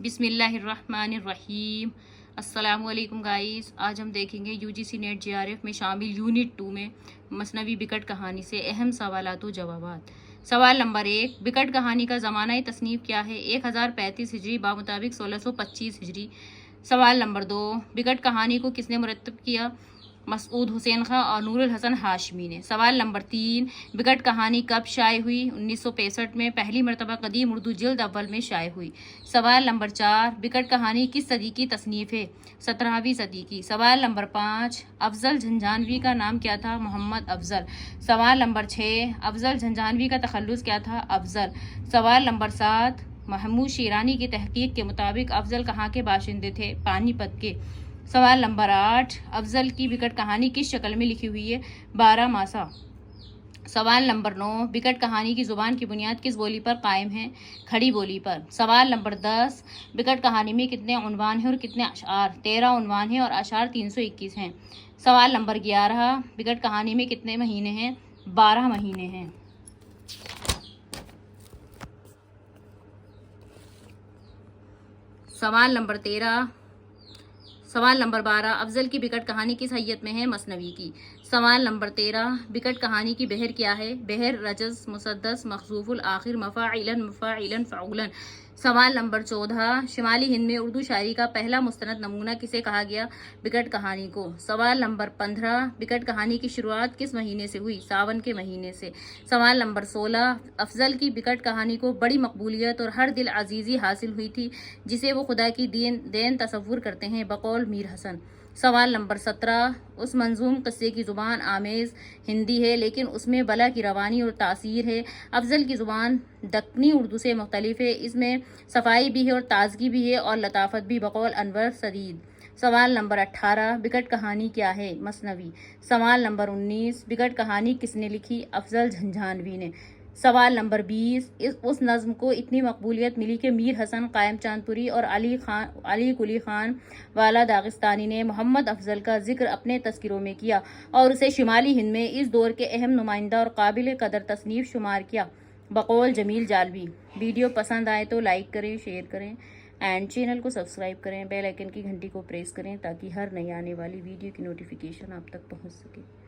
बिस्मिल्लाहिर्रहमानिर्रहीम। अस्सलाम वालेकुम गाइस। आज हम देखेंगे यूजीसी नेट जेआरएफ में शामिल यूनिट 2 में मसनवी बिकट कहानी से अहम सवालात व जवाबात। सवाल नंबर 1, बिकट कहानी का ज़माना तसनीफ़ क्या है? 1035 हिजरी बामुताबिक 1625 हिजरी। सवाल नंबर 2, बिकट कहानी को किसने मुरतब किया? मसूद हुसैन खां और नूरुल हसन हाशमी ने। सवाल नंबर 3, बिकट कहानी कब शाये हुई? 1965 में पहली मरतबा कदीम उर्दू जिल्द अव्वल में शाये हुई। सवाल नंबर 4, बिकट कहानी किस सदी की तसनीफ़ है? 17वीं सदी की। सवाल नंबर 5, अफजल झंझानवी का नाम क्या था? मोहम्मद अफजल। सवाल नंबर 6, अफजल झंझानवी का तखल्लुस क्या था? अफजल। सवाल नंबर 7, महमूद शिरानी की तहकीक के मुताबिक अफजल कहाँ के बाशिंदे थे? पानीपत के। सवाल नंबर 8, अफजल की बिकट कहानी किस शक्ल में लिखी हुई है? 12 मासा। सवाल नंबर 9, बिकट कहानी की ज़ुबान की बुनियाद किस बोली पर कायम है? खड़ी बोली पर। सवाल नंबर 10, बिकट कहानी में कितने उन्वान हैं और कितने अशार? 13 उन्वान हैं और अशार 321 हैं। सवाल नंबर 11, बिकट कहानी में कितने महीने हैं? 12 महीने हैं। सवाल नंबर 12, अफजल की बिकट कहानी किस हैयत में है? मसनवी की। सवाल नंबर 13, बिकट कहानी की बहर क्या है? बहर रजस मुसद्दस मखसूफुल आखिर मफ़ाइलन मुफ़ाइलन फ़अूलन। सवाल नंबर 14, शिमाली हिंद में उर्दू शायरी का पहला मुस्तनद नमूना किसे कहा गया? बिकट कहानी को। सवाल नंबर 15, बिकट कहानी की शुरुआत किस महीने से हुई? सावन के महीने से। सवाल नंबर 16, अफजल की बिकट कहानी को बड़ी मकबूलियत और हर दिल अजीज़ी हासिल हुई थी जिसे वो खुदा की देन तसव्वुर करते हैं बकौल मीर हसन। सवाल नंबर 17, उस मंजूम किस्से की ज़ुबान आमेज़ हिंदी है लेकिन उसमें बला की रवानी और तासीर है। अफजल की ज़ुबान दक्कनी उर्दू से मुख्तलिफ है, इसमें सफाई भी है और ताजगी भी है और लताफत भी बकौल अनवर सदीद। सवाल नंबर 18, बिकट कहानी क्या है? मसनवी। सवाल नंबर 19, बिकट कहानी किसने लिखी? अफजल झंझानवी ने। सवाल नंबर 20, उस नज़्म को इतनी मकबूलियत मिली कि मीर हसन कायम चांदपुरी और अली कुली खान वाला दागिस्तानी ने मोहम्मद अफजल का जिक्र अपने तस्किरों में किया और उसे शिमाली हिंद में इस दौर के अहम नुमाइंदा और काबिल कदर तसनीफ़ शुमार किया बकौल जमील जालवी। वीडियो पसंद आए तो लाइक करें, शेयर करें एंड चैनल को सब्सक्राइब करें। बेल आइकन की घंटी को प्रेस करें ताकि हर नई आने वाली वीडियो की नोटिफिकेशन आप तक पहुँच सके।